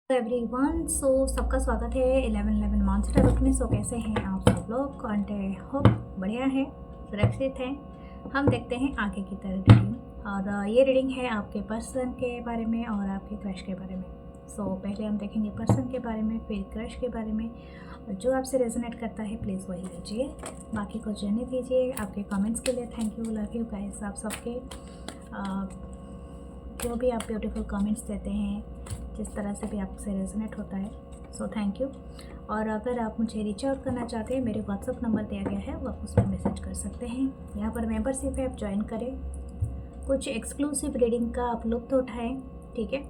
Everyone सबका स्वागत है 1111 मानसिक टैरोट में। कैसे हैं आप सब लोग? होप बढ़िया हैं, सुरक्षित हैं। हम देखते हैं आगे की तरह रीडिंग, और ये रीडिंग है आपके पर्सन के बारे में और आपके क्रश के बारे में। पहले हम देखेंगे पर्सन के बारे में, फिर क्रश के बारे में। जो आपसे रेजोनेट करता है प्लीज़ वही लीजिए, बाकी को जाने दीजिए। आपके कमेंट्स के लिए thank you, love you guys. आप सबके जो भी आप ब्यूटीफुल कमेंट्स देते हैं, जिस तरह से भी आपसे रेजोनेट होता है, थैंक यू। और अगर आप मुझे रीच आउट करना चाहते हैं, मेरे व्हाट्सअप नंबर दिया गया है, वो आप उस पर मैसेज कर सकते हैं। यहाँ पर मेंबरशिप है, आप ज्वाइन करें, कुछ एक्सक्लूसिव रीडिंग का आप लुत्फ़ उठाएं, ठीक है।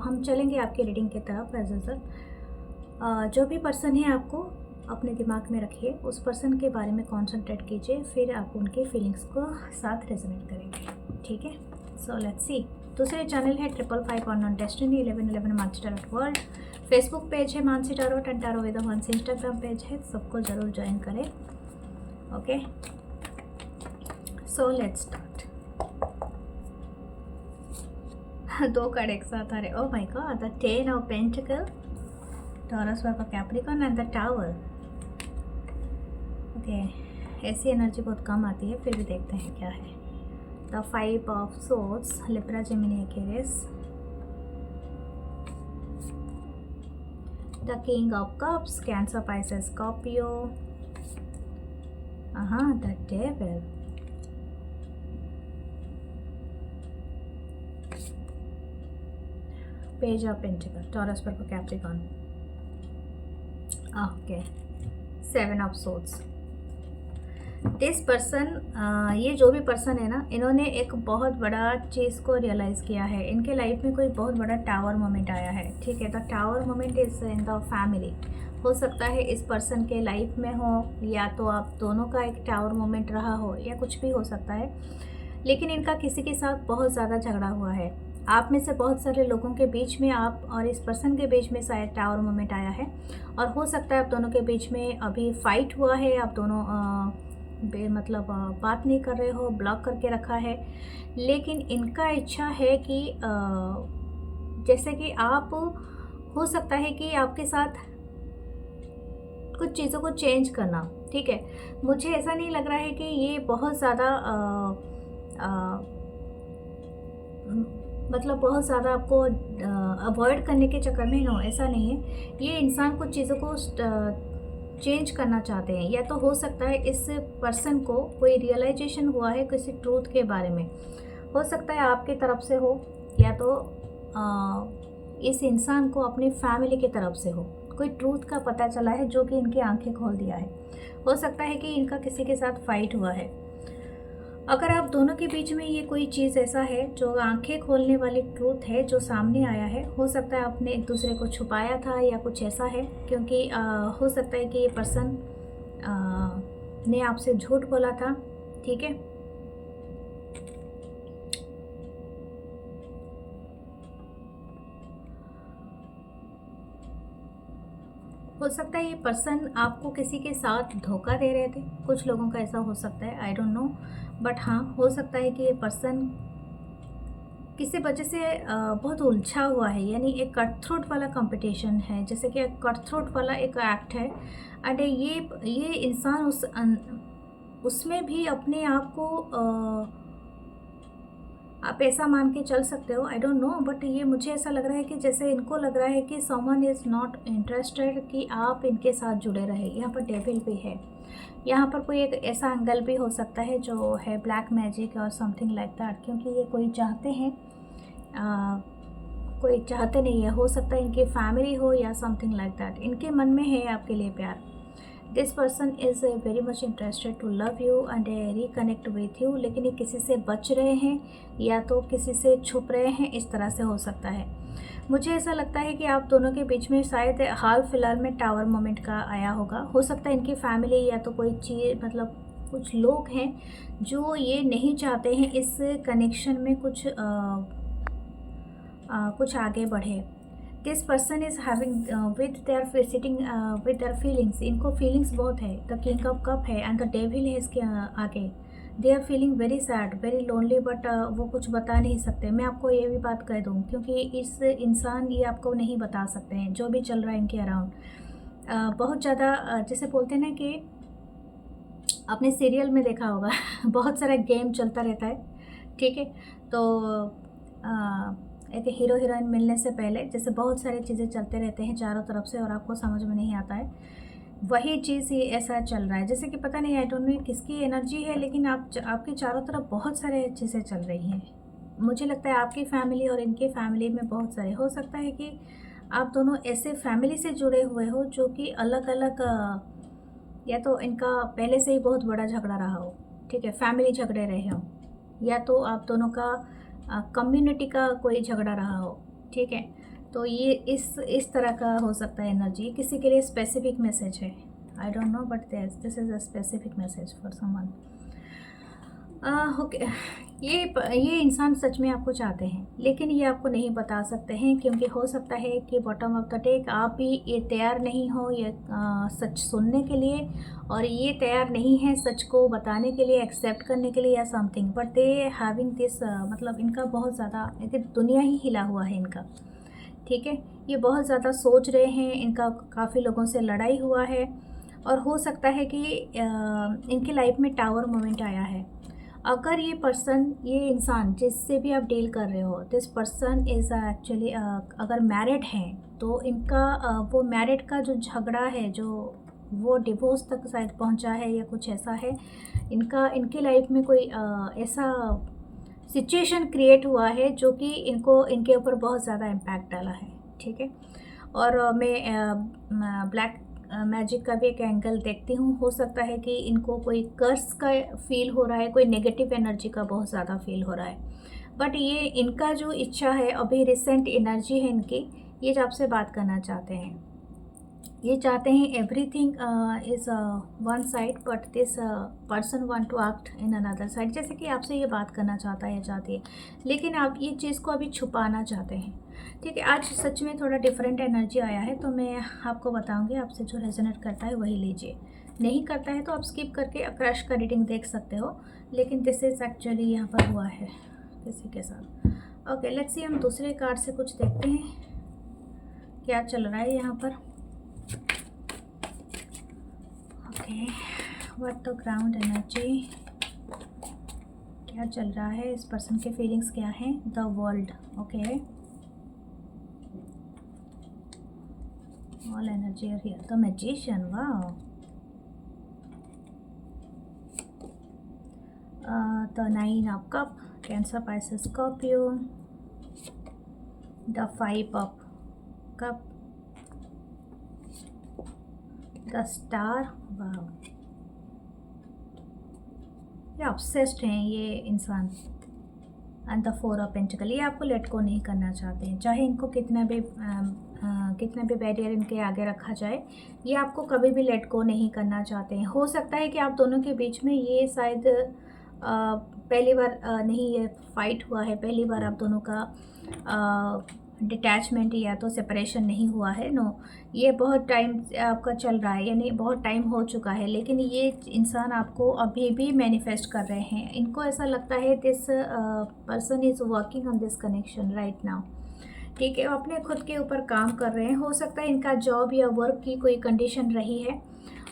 हम चलेंगे आपकी रीडिंग की तरफ। एज यूजुअल जो भी पर्सन है आपको अपने दिमाग में रखिए, उस पर्सन के बारे में कॉन्सेंट्रेट कीजिए, फिर आप उनके फीलिंग्स को साथ रेजोनेट करेंगे, ठीक है। Let's see. दूसरे चैनल है 555 on destiny 1111 Mansi tarot world. Facebook page है Mansi tarot and tarot with ones. Instagram page है, सबको ज़रूर ज्वाइन करें, ओके। Let's start. 2 कार्ड एक साथ आ रहे। ओह my God, the 10 of pentacle, taurus for Capricorn and the tower. Okay, ऐसी एनर्जी बहुत कम आती है, फिर भी देखते हैं क्या है। The 5 of Swords, Libra, Gemini, Aquarius. The King of Cups, Cancer, Pisces, Scorpio. The Devil. Page of Pentacles, Taurus, Virgo, Capricorn. Okay, 7 of Swords. This person, ये जो भी पर्सन है ना, इन्होंने एक बहुत बड़ा चीज़ को रियलाइज़ किया है। इनके लाइफ में कोई बहुत बड़ा टावर मोमेंट आया है, ठीक है। The tower moment is in the family. हो सकता है इस पर्सन के लाइफ में हो, या तो आप दोनों का एक टावर मोमेंट रहा हो, या कुछ भी हो सकता है। लेकिन इनका किसी के साथ बहुत ज़्यादा झगड़ा हुआ है। आप में से बहुत सारे लोगों के बीच में, आप और इस पर्सन के बीच में शायद टावर मोमेंट आया है, और हो सकता है आप दोनों के बीच में अभी फाइट हुआ है। आप दोनों बात नहीं कर रहे हो, ब्लॉक करके रखा है। लेकिन इनका इच्छा है कि जैसे कि आप, हो सकता है कि आपके साथ कुछ चीज़ों को चेंज करना, ठीक है। मुझे ऐसा नहीं लग रहा है कि ये बहुत ज़्यादा बहुत ज़्यादा आपको अवॉइड करने के चक्कर में हो, ऐसा नहीं है। ये इंसान कुछ चीज़ों को चेंज करना चाहते हैं, या तो हो सकता है इस पर्सन को कोई रियलाइजेशन हुआ है किसी ट्रूथ के बारे में। हो सकता है आपकी तरफ से हो, या तो इस इंसान को अपनी फैमिली की तरफ से हो। कोई ट्रूथ का पता चला है जो कि इनकी आंखें खोल दिया है। हो सकता है कि इनका किसी के साथ फाइट हुआ है। अगर आप दोनों के बीच में ये कोई चीज़ ऐसा है जो आंखें खोलने वाली ट्रूथ है जो सामने आया है, हो सकता है आपने एक दूसरे को छुपाया था या कुछ ऐसा है। क्योंकि हो सकता है कि ये पर्सन ने आपसे झूठ बोला था, ठीक है। हो सकता है ये पर्सन आपको किसी के साथ धोखा दे रहे थे। कुछ लोगों का ऐसा हो सकता है, आई डोंट नो, बट हाँ, हो सकता है कि ये पर्सन किसी वजह से बहुत उलझा हुआ है। यानी एक कट थ्रोट वाला कंपटीशन है, जैसे कि कट थ्रोट वाला एक एक्ट है। एंड ये इंसान उसमें भी अपने आप को आप ऐसा मान के चल सकते हो, आई डोंट नो, बट ये मुझे ऐसा लग रहा है कि जैसे इनको लग रहा है कि समवन इज़ नॉट इंटरेस्टेड कि आप इनके साथ जुड़े रहे। यहाँ पर डेविल भी है, यहाँ पर कोई एक ऐसा एंगल भी हो सकता है जो है ब्लैक मैजिक और समथिंग लाइक दैट। क्योंकि ये कोई चाहते हैं, कोई चाहते नहीं है। हो सकता है इनकी फैमिली हो या समथिंग लाइक दैट। इनके मन में है आपके लिए प्यार। This person is very much interested to love you and reconnect with you. लेकिन ये किसी से बच रहे हैं, या तो किसी से छुप रहे हैं, इस तरह से हो सकता है। मुझे ऐसा लगता है कि आप दोनों के बीच में शायद हाल फिलहाल में टावर मोमेंट का आया होगा। हो सकता है इनकी फैमिली या तो कोई चीज़, कुछ लोग हैं जो ये नहीं चाहते हैं इस कनेक्शन में कुछ आगे बढ़े। This person is having with their sitting with their feelings. इनको फीलिंग्स बहुत है। द किंग ऑफ कप है एंड द डेविल है इसके आगे। They are feeling very sad, very lonely, but वो कुछ बता नहीं सकते। मैं आपको ये भी बात कह दूँ, क्योंकि इस इंसान ये आपको नहीं बता सकते हैं जो भी चल रहा है इनके अराउंड। बहुत ज़्यादा जैसे बोलते हैं ना कि आपने सीरियल में देखा होगा बहुत सारा गेम चलता रहता है, ठीक है। तो एक हीरो हीरोइन मिलने से पहले जैसे बहुत सारी चीज़ें चलते रहते हैं चारों तरफ से और आपको समझ में नहीं आता है, वही चीज़ ये ऐसा चल रहा है। जैसे कि पता नहीं, आई डोंट नो किसकी एनर्जी है, लेकिन आपके चारों तरफ बहुत सारे चीज़ें चल रही हैं। मुझे लगता है आपकी फैमिली और इनकी फैमिली में बहुत सारे, हो सकता है कि आप दोनों ऐसे फैमिली से जुड़े हुए हो जो कि अलग अलग, या तो इनका पहले से ही बहुत बड़ा झगड़ा रहा हो, ठीक है, फैमिली झगड़े रहे हों, या तो आप दोनों का कम्युनिटी का कोई झगड़ा रहा हो, ठीक है। तो ये इस तरह का हो सकता है एनर्जी। किसी के लिए स्पेसिफिक मैसेज है, I don't know, but this is a specific message for someone. Okay, ये इंसान सच में आपको चाहते हैं, लेकिन ये आपको नहीं बता सकते हैं, क्योंकि हो सकता है कि बॉटम ऑफ द डेक आप भी ये तैयार नहीं हो ये सच सुनने के लिए, और ये तैयार नहीं है सच को बताने के लिए, एक्सेप्ट करने के लिए या something, but they having this, मतलब इनका बहुत ज़्यादा दुनिया ही हिला हुआ है इनका, ठीक है। ये बहुत ज़्यादा सोच रहे हैं, इनका काफ़ी लोगों से लड़ाई हुआ है, और हो सकता है कि इनकी लाइफ में टावर मोमेंट आया है। अगर ये इंसान जिससे भी आप डील कर रहे हो, दिस पर्सन इज़ एक्चुअली, अगर मैरिड हैं तो इनका वो मैरिड का जो झगड़ा है, जो वो डिवोर्स तक शायद पहुंचा है या कुछ ऐसा है, इनकी लाइफ में कोई ऐसा सिचुएशन क्रिएट हुआ है जो कि इनके ऊपर बहुत ज़्यादा इम्पैक्ट डाला है, ठीक है। और मैं ब्लैक मैजिक का भी एक एंगल देखती हूँ। हो सकता है कि इनको कोई कर्स का फील हो रहा है, कोई नेगेटिव एनर्जी का बहुत ज़्यादा फील हो रहा है, बट ये इनका जो इच्छा है, अभी रिसेंट एनर्जी है इनकी, ये जो आपसे बात करना चाहते हैं, ये चाहते हैं everything is one side, but this person want to act in another side. जैसे कि आपसे ये बात करना चाहता है या चाहती है, लेकिन आप ये चीज़ को अभी छुपाना चाहते हैं, ठीक है। आज सच में थोड़ा डिफरेंट एनर्जी आया है, तो मैं आपको बताऊंगी, आपसे जो रेजोनेट करता है वही लीजिए, नहीं करता है तो आप स्किप करके क्रश का रीडिंग देख सकते हो, लेकिन दिस इज़ एक्चुअली यहाँ पर हुआ है किसी के साथ। ओके, लेट्स सी, हम दूसरे कार्ड से कुछ देखते हैं क्या चल रहा है यहाँ पर। Okay, what the ground energy, क्या चल रहा है, इस पर्सन के फीलिंग्स क्या हैं, the world. Okay, all energy are here, the magician, wow, the nine of cup, cancer, Pisces, Scorpio, the five of cup, the star, wow, ये obsessed हैं ये इंसान, and the four of pentacle, ये आपको late को नहीं करना चाहते हैं, चाहे इनको कितना भी बैरियर इनके आगे रखा जाए, ये आपको कभी भी लेट को नहीं करना चाहते हैं। हो सकता है कि आप दोनों के बीच में ये शायद पहली बार नहीं ये फाइट हुआ है, पहली बार आप दोनों का डिटैचमेंट या तो सेपरेशन नहीं हुआ है, नो, ये बहुत टाइम आपका चल रहा है, यानी बहुत टाइम हो चुका है, लेकिन ये इंसान आपको अभी भी मैनिफेस्ट कर रहे हैं। इनको ऐसा लगता है this person is working on this connection right now, ठीक है, वो अपने खुद के ऊपर काम कर रहे हैं। हो सकता है इनका जॉब या वर्क की कोई कंडीशन रही है,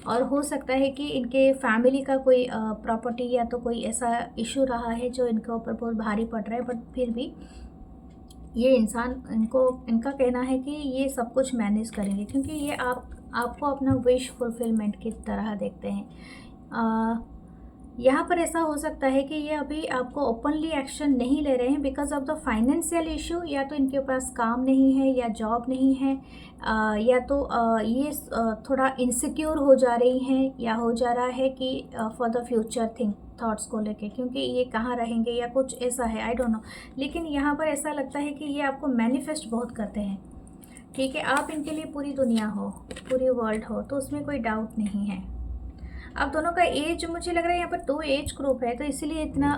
और हो सकता है कि इनके फैमिली का कोई प्रॉपर्टी या तो कोई ऐसा इशू रहा है जो इनके ऊपर बहुत भारी पड़ रहा है, बट फिर भी ये इंसान, इनका कहना है कि ये सब कुछ मैनेज करेंगे, क्योंकि ये आपको अपना विश फुलफिलमेंट की तरह देखते हैं। यहाँ पर ऐसा हो सकता है कि ये अभी आपको ओपनली एक्शन नहीं ले रहे हैं because of the financial issue, या तो इनके पास काम नहीं है या जॉब नहीं है, या तो ये थोड़ा इनसिक्योर हो जा रही हैं, या हो जा रहा है कि फॉर द फ्यूचर थॉट्स को लेके, क्योंकि ये कहाँ रहेंगे या कुछ ऐसा है, आई डोंट नो, लेकिन यहाँ पर ऐसा लगता है कि ये आपको मैनिफेस्ट बहुत करते हैं, ठीक है। आप इनके लिए पूरी दुनिया हो, पूरी वर्ल्ड हो, तो उसमें कोई डाउट नहीं है। आप दोनों का एज, मुझे लग रहा है यहाँ पर 2 एज ग्रुप है, तो इसीलिए इतना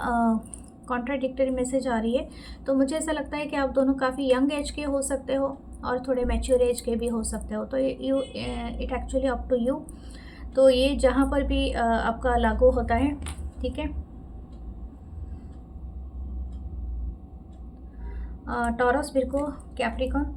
कॉन्ट्राडिक्टरी मैसेज आ रही है। तो मुझे ऐसा लगता है कि आप दोनों काफ़ी यंग एज के हो सकते हो और थोड़े मैच्योर एज के भी हो सकते हो, तो it actually up to you. तो ये जहाँ पर भी आपका लागू होता है, ठीक है। टॉरस, विर्गो, कैप्रिकॉन,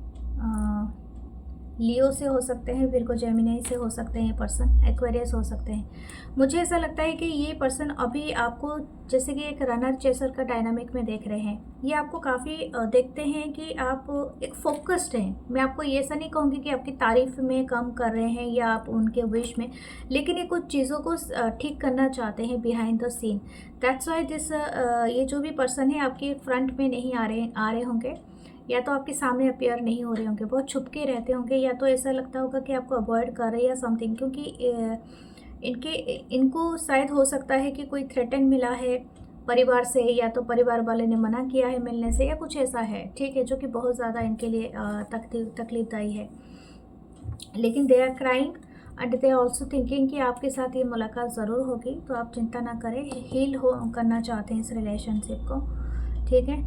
लियो से हो सकते हैं, विर्गो जेमिनी से हो सकते हैं ये पर्सन, एक्वेरियस हो सकते हैं। मुझे ऐसा लगता है कि ये पर्सन अभी आपको जैसे कि एक रनर चेसर का डायनामिक में देख रहे हैं, ये आपको काफ़ी देखते हैं कि आप एक फोकस्ड हैं। मैं आपको ये ऐसा नहीं कहूँगी कि आपकी तारीफ में कम कर रहे हैं या आप उनके विश में, लेकिन ये कुछ चीज़ों को ठीक करना चाहते हैं behind the scene. That's why this ये जो भी पर्सन है आपके फ्रंट में नहीं आ रहे होंगे, या तो आपके सामने अपेयर नहीं हो रहे होंगे, बहुत छुप के रहते होंगे, या तो ऐसा लगता होगा कि आपको अवॉइड कर रहे हैं या समथिंग, क्योंकि इनको शायद हो सकता है कि कोई थ्रेटन मिला है परिवार से, या तो परिवार वाले ने मना किया है मिलने से, या कुछ ऐसा है, ठीक है, जो कि बहुत ज़्यादा इनके लिए तकलीफदायी है। लेकिन they are crying and they are also thinking कि आपके साथ ये मुलाकात ज़रूर होगी, तो आप चिंता ना करें, हील करना चाहते हैं इस रिलेशनशिप को, ठीक है।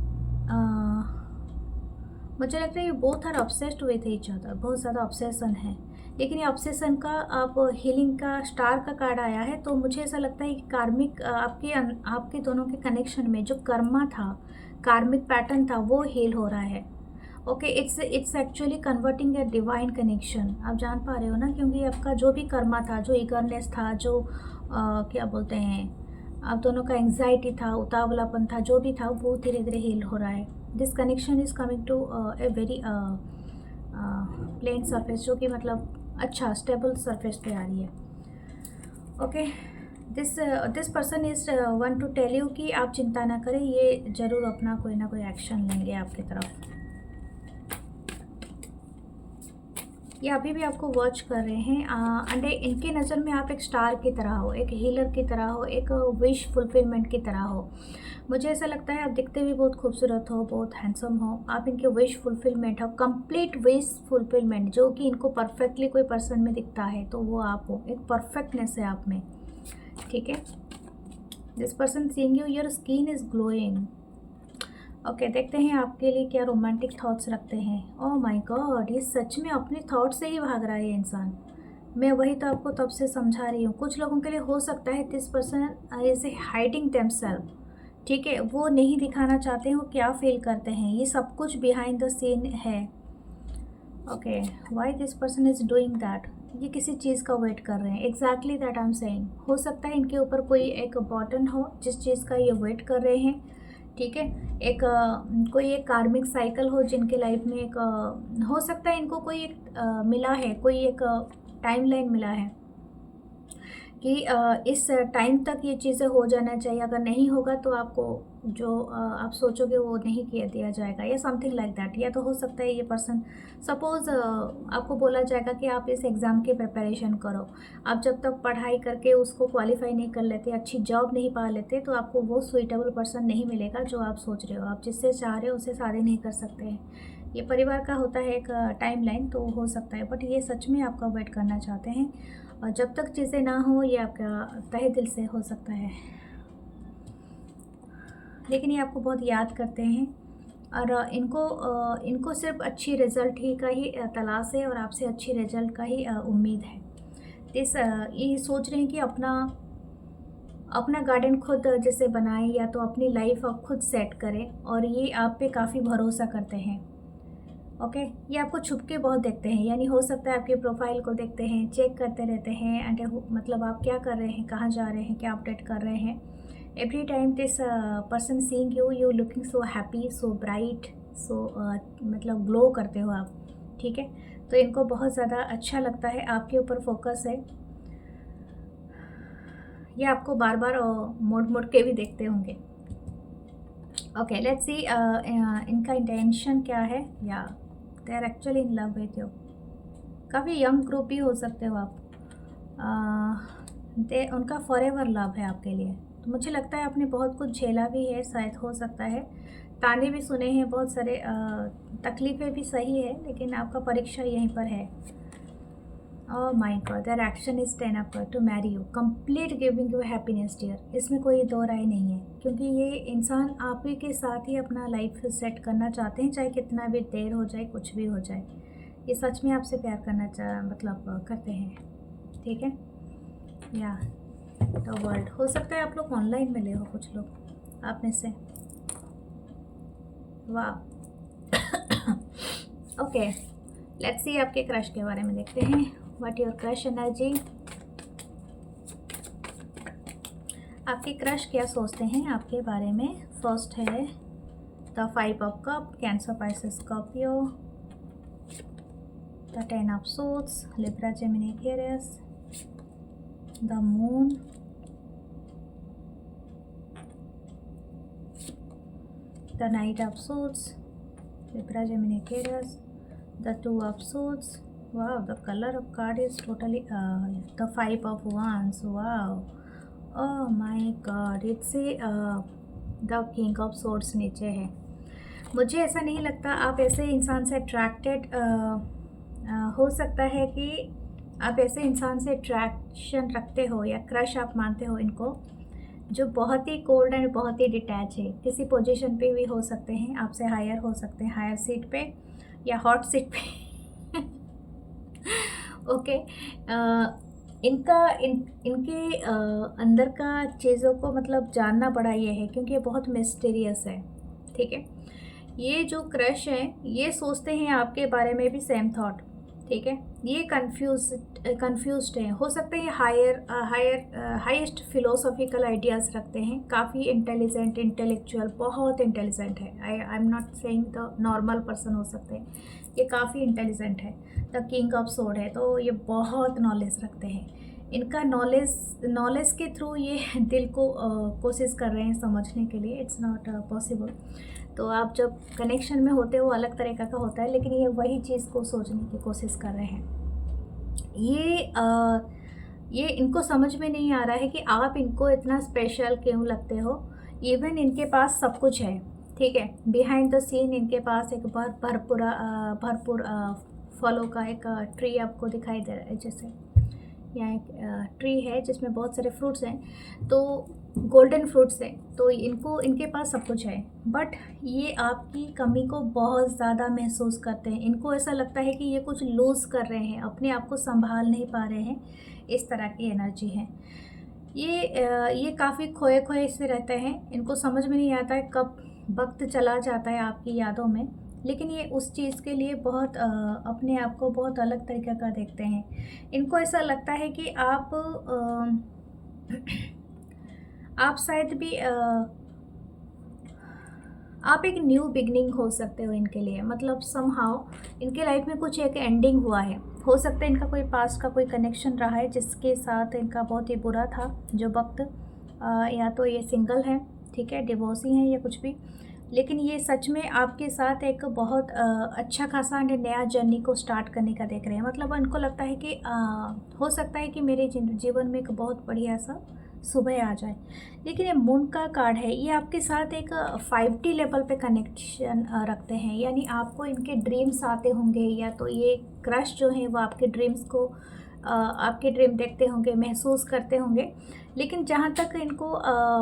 मुझे लगता है ये both are obsessed with each other, बहुत ज़्यादा ऑब्सेशन है। लेकिन ये ऑब्सेशन का आप हीलिंग का स्टार का कार्ड आया है, तो मुझे ऐसा लगता है कि कार्मिक आपके दोनों के कनेक्शन में जो कर्मा था, कार्मिक पैटर्न था, वो हील हो रहा है। Okay, it's actually converting a divine connection, आप जान पा रहे हो ना, क्योंकि आपका जो भी कर्मा था, जो ईगरनेस था, जो क्या बोलते हैं, आप दोनों का एंग्जाइटी था, उतावलापन था, जो भी था, वो धीरे धीरे हील हो रहा है। This connection is coming to a very plain surface, जो कि मतलब अच्छा स्टेबल सरफेस पे आ रही है। Okay, this person is want to tell you कि आप चिंता ना करें, ये ज़रूर अपना कोई ना कोई एक्शन लेंगे आपकी तरफ। ये अभी भी आपको वॉच कर रहे हैं एंड इनके नज़र में आप एक स्टार की तरह हो, एक हीलर की तरह हो, एक विश फुलफिलमेंट की तरह हो। मुझे ऐसा लगता है आप दिखते भी बहुत खूबसूरत हो, बहुत हैंडसम हो, आप इनके विश फुलफिलमेंट हो, कंप्लीट विश फुलफिलमेंट, जो कि इनको परफेक्टली कोई पर्सन में दिखता है तो वो आप हो, एक परफेक्टनेस है आप में, ठीक है। This person seeing you, your skin is glowing. Okay, देखते हैं आपके लिए क्या रोमांटिक थॉट्स रखते हैं। ओह माय गॉड, ये सच में अपने थॉट से ही भाग रहा है ये इंसान। मैं वही तो आपको तब से समझा रही हूँ। कुछ लोगों के लिए हो सकता है this person is hiding themself, ठीक है, वो नहीं दिखाना चाहते हैं वो क्या फील करते हैं, ये सब कुछ बिहाइंड द सीन है। Okay, why this person is doing that, ये किसी चीज़ का वेट कर रहे हैं, exactly that I am saying. हो सकता है इनके ऊपर कोई एक बटन हो जिस चीज़ का ये वेट कर रहे हैं, ठीक है। एक कोई एक कार्मिक साइकिल हो जिनके लाइफ में, एक हो सकता है इनको कोई एक मिला है, कोई एक टाइमलाइन मिला है कि इस टाइम तक ये चीज़ें हो जाना चाहिए, अगर नहीं होगा तो आपको जो आप सोचोगे वो नहीं किया दिया जाएगा, या समथिंग लाइक दैट। या तो हो सकता है ये पर्सन सपोज़ आपको बोला जाएगा कि आप इस एग्ज़ाम की प्रिपरेशन करो, आप जब तक पढ़ाई करके उसको क्वालिफाई नहीं कर लेते, अच्छी जॉब नहीं पा लेते, तो आपको वो सुइटेबल पर्सन नहीं मिलेगा जो आप सोच रहे हो, आप जिससे चाह रहे हो उसे शादी नहीं कर सकते हैं। ये परिवार का होता है एक टाइमलाइन, तो हो सकता है, बट ये सच में आपका वेट करना चाहते हैं, और जब तक चीज़ें ना हो ये आपका तहे दिल से हो सकता है, लेकिन ये आपको बहुत याद करते हैं, और इनको सिर्फ अच्छी रिज़ल्ट ही का ही तलाश है, और आपसे अच्छी रिज़ल्ट का ही उम्मीद है। ये सोच रहे हैं कि अपना गार्डन खुद जैसे बनाएं, या तो अपनी लाइफ आप खुद सेट करें, और ये आप पे काफ़ी भरोसा करते हैं। ओके, ये आपको छुप के बहुत देखते हैं, यानी हो सकता है आपके प्रोफाइल को देखते हैं, चेक करते रहते हैं, एंड मतलब आप क्या कर रहे हैं, कहाँ जा रहे हैं, क्या अपडेट कर रहे हैं। Every time this person seeing you looking so happy, so bright, so मतलब ग्लो करते हो आप, ठीक है। तो इनको बहुत ज़्यादा अच्छा लगता है, आपके ऊपर फोकस है, ये आपको बार बार मोड़ मोड़ के भी देखते होंगे। ओके, लेट्स सी इनका इंटेंशन क्या है, या they are actually in love with you. काफ़ी यंग ग्रुप भी हो सकते हो आप, उनका फॉरएवर लव है आपके लिए। तो मुझे लगता है आपने बहुत कुछ झेला भी है, शायद हो सकता है ताने भी सुने हैं बहुत सारे, तकलीफ़ें भी सही है, लेकिन आपका परीक्षा यहीं पर है। Oh my god, their action is 10 up to marry you, complete giving you happiness dear, इसमें कोई दो राय नहीं है, क्योंकि ये इंसान आप ही के साथ ही अपना लाइफ सेट करना चाहते हैं, चाहे कितना भी देर हो जाए, कुछ भी हो जाए। ये सच में आपसे प्यार करना करते हैं, ठीक है। या द वर्ल्ड, हो सकता है आप लोग ऑनलाइन मिले हो, कुछ लोग आप में से। वाह, ओके, लेट्स सी आपके क्रश के बारे में देखते हैं। व्हाट योर क्रश एनर्जी, आपके क्रश क्या सोचते हैं आपके बारे में। फर्स्ट है the 5 of cup, cancer, Pisces, Scorpio, the 10 of swords, Libra, Gemini, Aquarius, the moon, the night of swords, Libra, Gemini, Aquarius, the 2 of swords. Wow, the color of card is totally the 5 of wands. Wow, oh my god, it's a the king of swords नीचे है। मुझे ऐसा नहीं लगता आप ऐसे इंसान से अट्रैक्टेड हो सकता है कि आप ऐसे इंसान से अट्रैक्शन रखते हो या क्रश आप मानते हो इनको, जो बहुत ही कोल्ड एंड बहुत ही डिटैच है। किसी पोजीशन पे भी हो सकते हैं, आपसे हायर हो सकते हैं, हायर सीट पे या हॉट सीट पे। ओके, इनके अंदर का चीज़ों को मतलब जानना बड़ा ये है, क्योंकि ये बहुत मिस्टीरियस है। ठीक है, ये जो क्रश है ये सोचते हैं आपके बारे में भी सेम थॉट। ठीक है, ये कंफ्यूज्ड है। हो सकता है हाईएस्ट फिलोसॉफिकल आइडियाज़ रखते हैं, काफ़ी इंटेलिजेंट, इंटेलेक्चुअल, बहुत इंटेलिजेंट है। आई am not saying the normal person हो सकते हैं, ये काफ़ी इंटेलिजेंट है। द किंग ऑफ सोर्ड है, तो ये बहुत नॉलेज रखते हैं। इनका नॉलेज के थ्रू ये दिल को कोशिश कर रहे हैं समझने के लिए। It's not possible. तो आप जब कनेक्शन में होते हो अलग तरीक़ा का होता है, लेकिन ये वही चीज़ को सोचने की कोशिश कर रहे हैं। ये इनको समझ में नहीं आ रहा है कि आप इनको इतना स्पेशल क्यों लगते हो। इवन इनके पास सब कुछ है। ठीक है, बिहाइंड द सीन इनके पास एक भरपूर फलों का एक ट्री आपको दिखाई दे रहा है। जैसे यहाँ एक ट्री है जिसमें बहुत सारे फ्रूट्स हैं, तो गोल्डन फ्रूट्स हैं, तो इनके पास सब कुछ है। बट ये आपकी कमी को बहुत ज़्यादा महसूस करते हैं। इनको ऐसा लगता है कि ये कुछ लूज़ कर रहे हैं, अपने आप को संभाल नहीं पा रहे हैं। इस तरह की एनर्जी है। ये काफ़ी खोए खोए से रहते हैं। इनको समझ में नहीं आता है कब वक्त चला जाता है आपकी यादों में, लेकिन ये उस चीज़ के लिए बहुत अपने आप को बहुत अलग तरीके का देखते हैं। इनको ऐसा लगता है कि आप शायद भी आप एक न्यू बिगनिंग हो सकते हो इनके लिए। मतलब समहाउ इनके लाइफ में कुछ एक एंडिंग हुआ है। हो सकता है इनका कोई पास्ट का कोई कनेक्शन रहा है जिसके साथ इनका बहुत ही बुरा था जो वक्त, या तो ये सिंगल है, ठीक है, डिवोर्सी हैं या कुछ भी, लेकिन ये सच में आपके साथ एक बहुत अच्छा खासा नया जर्नी को स्टार्ट करने का देख रहे हैं। मतलब इनको लगता है कि हो सकता है कि मेरे जीवन में एक बहुत बढ़िया सा सुबह आ जाए। लेकिन ये मून का कार्ड है, ये आपके साथ एक 5D लेवल पे कनेक्शन रखते हैं। यानी आपको इनके ड्रीम्स आते होंगे, या तो ये क्रश जो है वो आपके ड्रीम्स को आपके ड्रीम देखते होंगे, महसूस करते होंगे। लेकिन जहाँ तक इनको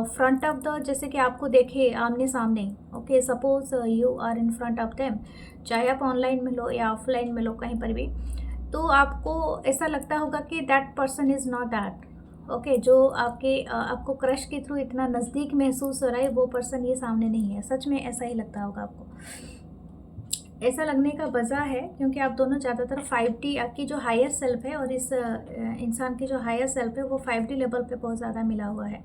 फ्रंट ऑफ द, जैसे कि आपको देखे आमने सामने, okay, suppose you are in front of them, चाहे आप ऑनलाइन मिलो या ऑफलाइन मिलो कहीं पर भी, तो आपको ऐसा लगता होगा कि that person is not that. Okay, जो आपको क्रश के थ्रू इतना नज़दीक महसूस हो रहा है, वो पर्सन ये सामने नहीं है। सच में ऐसा ही लगता होगा आपको। ऐसा लगने का वजह है क्योंकि आप दोनों ज़्यादातर 5D, आपकी जो हायर सेल्फ है और इस इंसान की जो हायर सेल्फ है वो 5D लेवल पे बहुत ज़्यादा मिला हुआ है।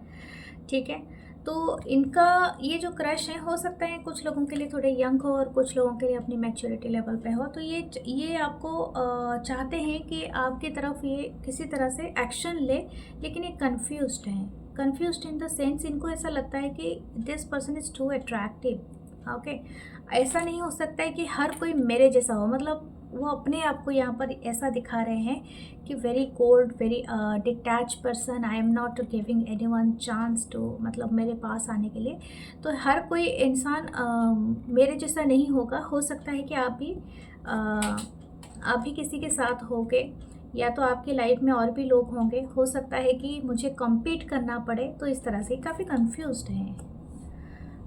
ठीक है, तो इनका ये जो क्रश है, हो सकता है कुछ लोगों के लिए थोड़े यंग हो और कुछ लोगों के लिए अपनी मैच्योरिटी लेवल पे हो। तो ये आपको चाहते हैं कि आपकी तरफ ये किसी तरह से एक्शन ले, लेकिन ये कन्फ्यूज्ड हैं। कन्फ्यूज्ड इन द सेंस, इनको ऐसा लगता है कि this person is too attractive. Okay, ऐसा नहीं हो सकता है कि हर कोई मेरे जैसा हो। मतलब वो अपने आप को यहाँ पर ऐसा दिखा रहे हैं कि very cold, very detach person, I am not giving anyone chance to, मतलब मेरे पास आने के लिए। तो हर कोई इंसान मेरे जैसा नहीं होगा। हो सकता है कि आप भी किसी के साथ होगे, या तो आपकी लाइफ में और भी लोग होंगे। हो सकता है कि मुझे कम्पीट करना पड़े। तो इस तरह से काफ़ी कन्फ्यूज्ड हैं,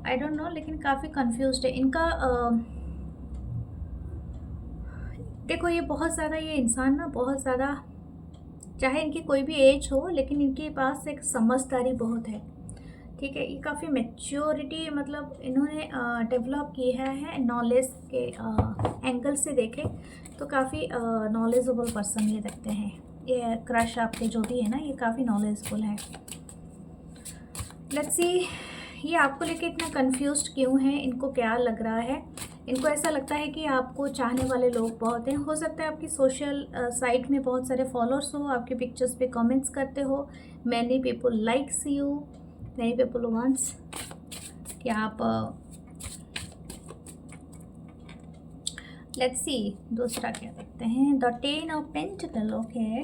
आई डोंट नो, लेकिन काफ़ी कंफ्यूज्ड है। इनका देखो, ये बहुत ज़्यादा, ये इंसान ना बहुत ज़्यादा, चाहे इनकी कोई भी एज हो, लेकिन इनके पास एक समझदारी बहुत है। ठीक है, ये काफ़ी मैच्योरिटी मतलब इन्होंने डेवलप की है नॉलेज के एंगल से देखें तो काफ़ी नॉलेजेबल पर्सन ये लगते हैं। ये क्रश आपके जो भी है ना, ये काफ़ी नॉलेजफुल है। लेट्स सी ये आपको लेके इतना कंफ्यूज्ड क्यों है, इनको क्या लग रहा है। इनको ऐसा लगता है कि आपको चाहने वाले लोग बहुत हैं। हो सकता है आपकी सोशल साइट में बहुत सारे फॉलोअर्स हो, आपके पिक्चर्स पे कमेंट्स करते हो, many people likes you, many people wants कि आप लेट्स सी दूसरा क्या देखते हैं। The 10 of pentacle, okay,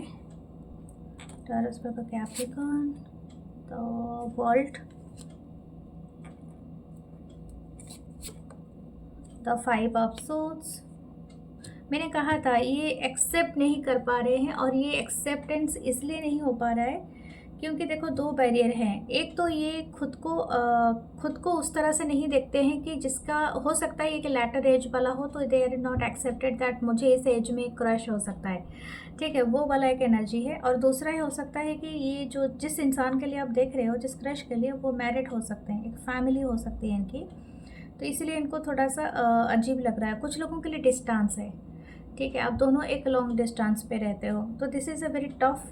Taurus पर Capricorn, the world, the 5 of swords. मैंने कहा था ये एक्सेप्ट नहीं कर पा रहे हैं, और ये एक्सेप्टेंस इसलिए नहीं हो पा रहा है क्योंकि देखो दो बैरियर हैं। एक तो ये खुद को उस तरह से नहीं देखते हैं कि जिसका हो सकता है कि लैटर एज वाला हो, तो they are not accepted that मुझे इस एज में क्रश हो सकता है। ठीक है, वो वाला एक एनर्जी है। और दूसरा ये हो सकता है कि ये जो जिस इंसान के लिए आप देख रहे हो, जिस क्रश के लिए, वो मैरिड हो सकते हैं, एक फैमिली हो सकती है इनकी, तो इसलिए इनको थोड़ा सा अजीब लग रहा है। कुछ लोगों के लिए डिस्टेंस है, ठीक है, आप दोनों एक लॉन्ग डिस्टेंस पे रहते हो, तो this is a very tough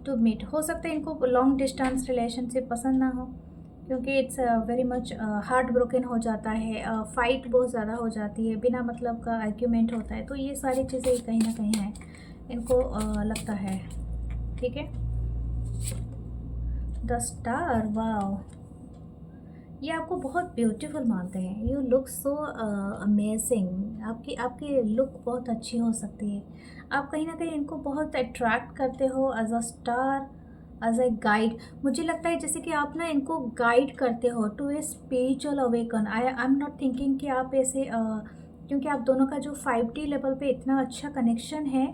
to meet. हो सकता है इनको लॉन्ग डिस्टेंस रिलेशनशिप पसंद ना हो, क्योंकि it's very much heart broken हो जाता है, फाइट बहुत ज़्यादा हो जाती है, बिना मतलब का आर्ग्यूमेंट होता है, तो ये सारी चीज़ें कहीं ना कहीं हैं, इनको लगता है। ठीक है, द स्टार, वाओ, ये आपको बहुत ब्यूटीफुल मानते हैं। यू लुक सो अमेजिंग, आपकी लुक बहुत अच्छी हो सकती है। आप कहीं ना कहीं इनको बहुत अट्रैक्ट करते हो as a star, as a guide. मुझे लगता है जैसे कि आप ना इनको गाइड करते हो to a spiritual awaken. I am not thinking कि आप ऐसे क्योंकि आप दोनों का जो 5D लेवल पे इतना अच्छा कनेक्शन है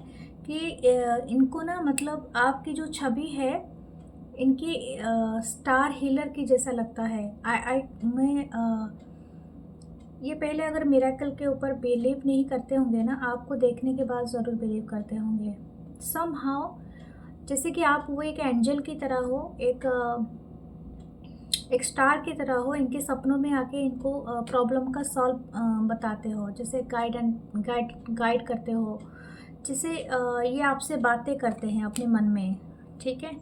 कि इनको ना मतलब आपकी जो छवि है इनकी स्टार हीलर की जैसा लगता है। ये पहले अगर मिरेकल के ऊपर बिलीव नहीं करते होंगे ना, आपको देखने के बाद ज़रूर बिलीव करते होंगे समहाउ, जैसे कि आप वो एक एंजल की तरह हो, एक स्टार की तरह हो, इनके सपनों में आके इनको प्रॉब्लम का सॉल्व बताते हो, जैसे गाइड करते हो, जैसे ये आपसे बातें करते हैं अपने मन में। ठीक है,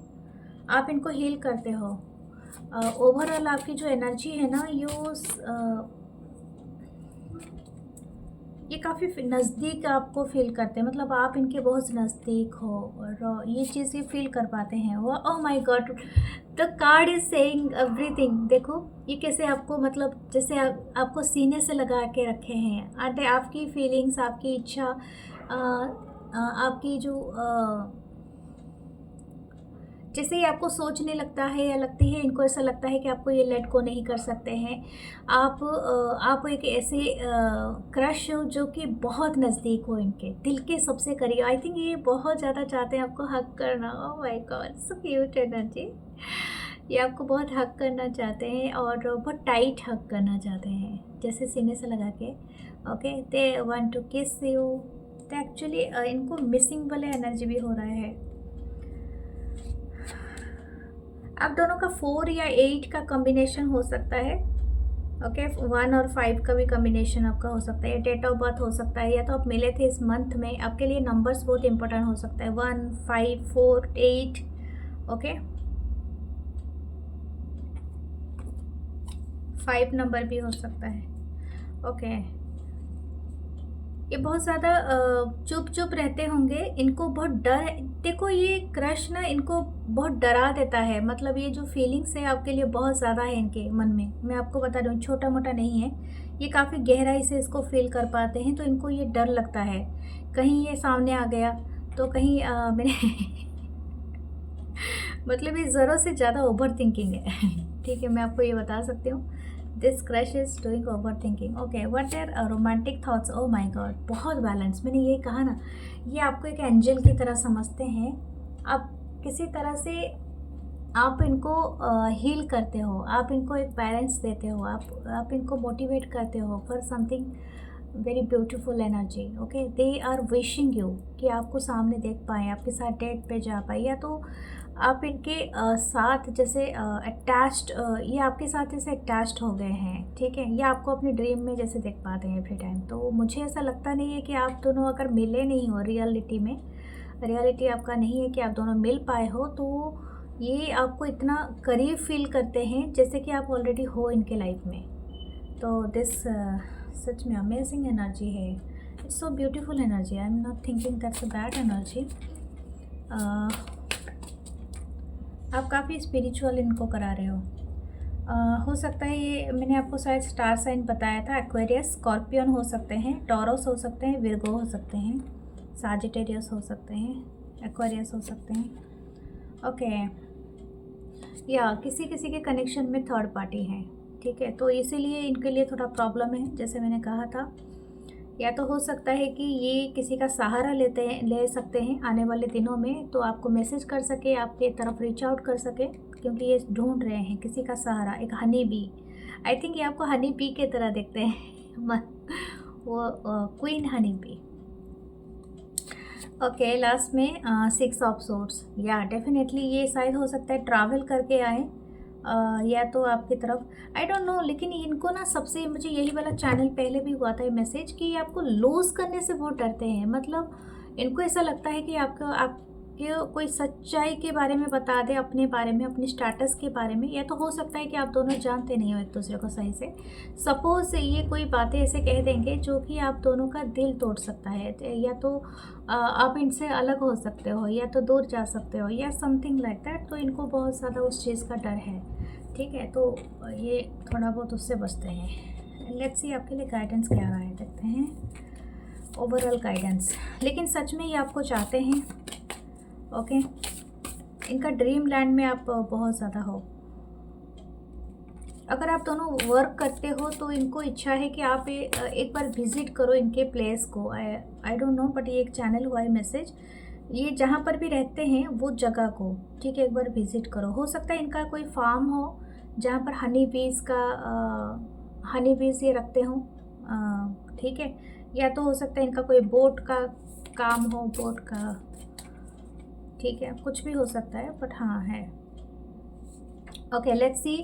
आप इनको हील करते हो। ओवरऑल आपकी जो एनर्जी है ना, ये काफ़ी नज़दीक आपको फील करते हैं, मतलब आप इनके बहुत नज़दीक हो, और ये चीज़ ये फील कर पाते हैं। वो ओह my God, the card is saying everything. देखो ये कैसे आपको मतलब जैसे आपको सीने से लगा के रखे हैं। आते आपकी फीलिंग्स, आपकी इच्छा, आपकी जो जैसे ही आपको सोचने लगता है या लगती है, इनको ऐसा लगता है कि आपको ये लेट को नहीं कर सकते हैं। आप एक ऐसे क्रश हो जो कि बहुत नज़दीक हो, इनके दिल के सबसे करीब। आई थिंक ये बहुत ज़्यादा चाहते हैं आपको हक करना। ओह my God, so cute energy. ये आपको बहुत हक करना चाहते हैं, और बहुत टाइट हक करना चाहते हैं, जैसे सीने से लगा के। ओके, दे वांट टू किस यू। तो एक्चुअली इनको मिसिंग वाले एनर्जी भी हो रहा है। आप दोनों का 4 या 8 का कॉम्बिनेशन हो सकता है। ओके, 1 और 5 का भी कॉम्बिनेशन आपका हो सकता है। डेट ऑफ बर्थ हो सकता है, या तो आप मिले थे इस मंथ में। आपके लिए नंबर्स बहुत इंपॉर्टेंट हो सकता है, 1, 5, 4, 8। ओके, 5 नंबर भी हो सकता है। ओके, ये बहुत ज़्यादा चुप चुप रहते होंगे, इनको बहुत डर है। देखो ये क्रश ना इनको बहुत डरा देता है, मतलब ये जो फीलिंग्स है आपके लिए बहुत ज़्यादा है इनके मन में। मैं आपको बता रही हूँ, छोटा मोटा नहीं है, ये काफ़ी गहराई से इसको फील कर पाते हैं। तो इनको ये डर लगता है कहीं ये सामने आ गया तो कहीं मेरे मतलब ये ज़रूरत से ज़्यादा ओवर थिंकिंग है। ठीक है, मैं आपको ये बता सकती हूँ, this crush is doing over thinking. Okay, what are romantic thoughts. Oh my god, बहुत बैलेंस। मैंने ये कहा ना, ये आपको एक एंजल की तरह समझते हैं। आप किसी तरह से आप इनको हील करते हो, आप इनको एक बैलेंस देते हो, आप इनको मोटिवेट करते हो for something very beautiful energy. Okay, they are wishing you कि आपको सामने देख पाएँ, आपके साथ डेट पे जा पाए, या तो आप इनके साथ जैसे अटैच्ड, ये आपके साथ जैसे अटैच्ड हो गए हैं, ठीक है, ये आपको अपने ड्रीम में जैसे देख पाते हैं एवरी टाइम। तो मुझे ऐसा लगता नहीं है कि आप दोनों अगर मिले नहीं हो रियलिटी में, रियलिटी आपका नहीं है कि आप दोनों मिल पाए हो, तो ये आपको इतना करीब फील करते हैं जैसे कि आप ऑलरेडी हो इनके लाइफ में। तो दिस सच में अमेजिंग एनर्जी है, it's so beautiful energy. I am not thinking that's a bad energy. आप काफ़ी स्पिरिचुअल इनको करा रहे हो। हो सकता है ये, मैंने आपको शायद स्टार साइन बताया था, एक्वेरियस, स्कॉर्पियन हो सकते हैं, टॉरस हो सकते हैं, विर्गो हो सकते हैं, साजिटेरियस हो सकते हैं, एक्वेरियस हो सकते हैं। ओके, या किसी किसी के कनेक्शन में थर्ड पार्टी है, ठीक है, तो इसीलिए इनके लिए थोड़ा प्रॉब्लम है, जैसे मैंने कहा था। या तो हो सकता है कि ये किसी का सहारा ले सकते हैं आने वाले दिनों में, तो आपको मैसेज कर सके, आपके तरफ रीच आउट कर सके, क्योंकि ये ढूंढ रहे हैं किसी का सहारा, एक हनी बी। आई थिंक ये आपको हनी बी के तरह देखते हैं वो queen honey bee. Okay, last में 6 ऑफ सोर्ड्स। या डेफिनेटली ये शायद हो सकता है ट्रैवल करके आए, या तो आपकी तरफ, आई डोंट नो, लेकिन इनको ना सबसे, मुझे यही वाला चैनल पहले भी हुआ था ये मैसेज कि ये आपको लूज़ करने से बहुत डरते हैं। मतलब इनको ऐसा लगता है कि आपके कोई सच्चाई के बारे में बता दे, अपने बारे में, अपने स्टेटस के बारे में। या तो हो सकता है कि आप दोनों जानते नहीं हो एक दूसरे को सही से। सपोज़ ये कोई बातें ऐसे कह देंगे जो कि आप दोनों का दिल तोड़ सकता है, या तो आप इनसे अलग हो सकते हो, या तो दूर जा सकते हो, या समथिंग लाइक दैट। तो इनको बहुत ज़्यादा उस चीज़ का डर है, ठीक है, तो ये थोड़ा बहुत उससे बचते हैं। लेट्स सी आपके लिए गाइडेंस क्या रहा है, देखते हैं ओवरऑल गाइडेंस। लेकिन सच में ये आपको चाहते हैं। ओके, इनका ड्रीम लैंड में आप बहुत ज़्यादा हो। अगर आप दोनों वर्क करते हो तो इनको इच्छा है कि आप एक बार विज़िट करो इनके प्लेस को। आई डोंट नो, बट ये एक चैनल हुआ है मैसेज, ये जहाँ पर भी रहते हैं वो जगह को, ठीक है, एक बार विज़िट करो। हो सकता है इनका कोई फार्म हो जहाँ पर हनी बीज़ ये रखते हों, ठीक है, या तो हो सकता है इनका कोई बोट का काम हो, बोट का, ठीक है, कुछ भी हो सकता है, बट हाँ है। ओके, लेट्स सी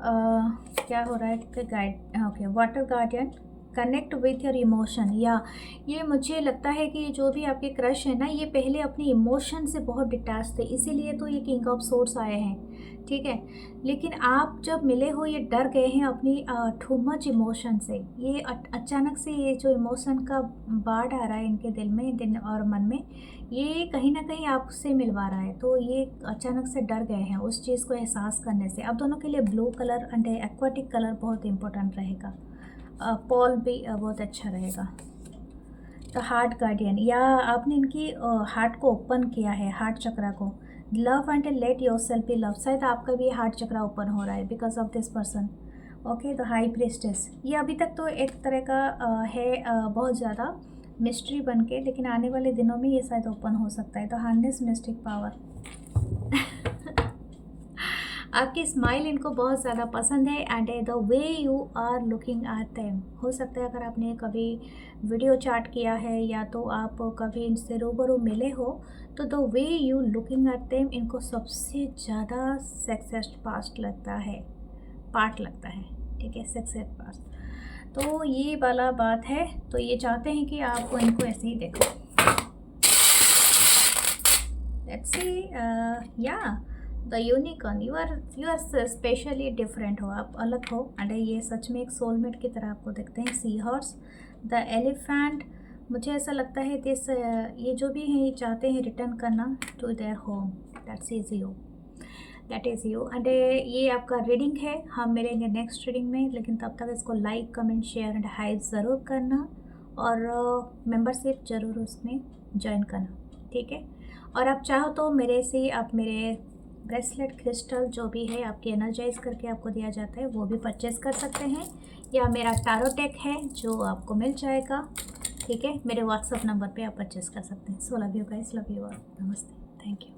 क्या हो रहा है guide. Okay, water guardian, connect with your emotion. या ये मुझे लगता है कि जो भी आपके क्रश है ना, ये पहले अपने इमोशन से बहुत डिटैच थे, इसीलिए तो ये किंग ऑफ सोर्ड्स आए हैं, ठीक है। लेकिन आप जब मिले हो, ये डर गए हैं अपनी टू मच इमोशन से। ये अचानक से ये जो इमोशन का बाढ़ आ रहा है इनके दिल और मन में, ये कहीं ना कहीं आपसे मिलवा रहा है। तो ये अचानक से डर गए हैं उस चीज़ को एहसास करने से। अब दोनों के लिए blue colour and aquatic colour बहुत इंपॉर्टेंट रहेगा। पॉल भी बहुत अच्छा रहेगा। तो हार्ट गार्डियन, या आपने इनकी हार्ट को ओपन किया है, हार्ट चक्रा को। Love and let yourself be love, शायद आपका भी हार्ट चक्रा ओपन हो रहा है because of this person. Okay, तो हाई प्रीस्टेस, ये अभी तक तो एक तरह का है बहुत ज़्यादा मिस्ट्री बन के, लेकिन आने वाले दिनों में ये शायद ओपन हो सकता है। तो हार्नेस मिस्टिक पावर आपकी स्माइल इनको बहुत ज़्यादा पसंद है, and the way you are looking at them. हो सकता है अगर आपने कभी वीडियो चैट किया है, या तो आप कभी इनसे रूबरू मिले हो, तो the way you looking at them इनको सबसे ज़्यादा सेक्सेस्ट पास्ट लगता है, पार्ट लगता है, ठीक है, सेक्सेस्ट पास्ट। तो ये वाला बात है। तो ये चाहते हैं कि आप इनको ऐसे ही देखो। लेट्स सी, या the unicorn, you are specially different हो, आप अलग हो, एंड ये सच में एक सोलमेट की तरह आपको देखते हैं। सी हॉर्स, द एलिफेंट, मुझे ऐसा लगता है दिस ये जो भी हैं ये चाहते हैं रिटर्न करना to their home, that is you. And ये आपका रीडिंग है, हम मिलेंगे नेक्स्ट रीडिंग में। लेकिन तब तक इसको like, comment, share and hype ज़रूर करना, और मेंबरशिप ज़रूर उसमें ज्वाइन करना, ठीक है। और आप चाहो तो मेरे से आप मेरे ब्रेसलेट, क्रिस्टल जो भी है आपकी एनर्जाइज करके आपको दिया जाता है, वो भी परचेज़ कर सकते हैं, या मेरा टारो टेक है जो आपको मिल जाएगा, ठीक है, मेरे व्हाट्सअप नंबर पे आप परचेज़ कर सकते हैं। So love you guys, love you all, नमस्ते, थैंक यू।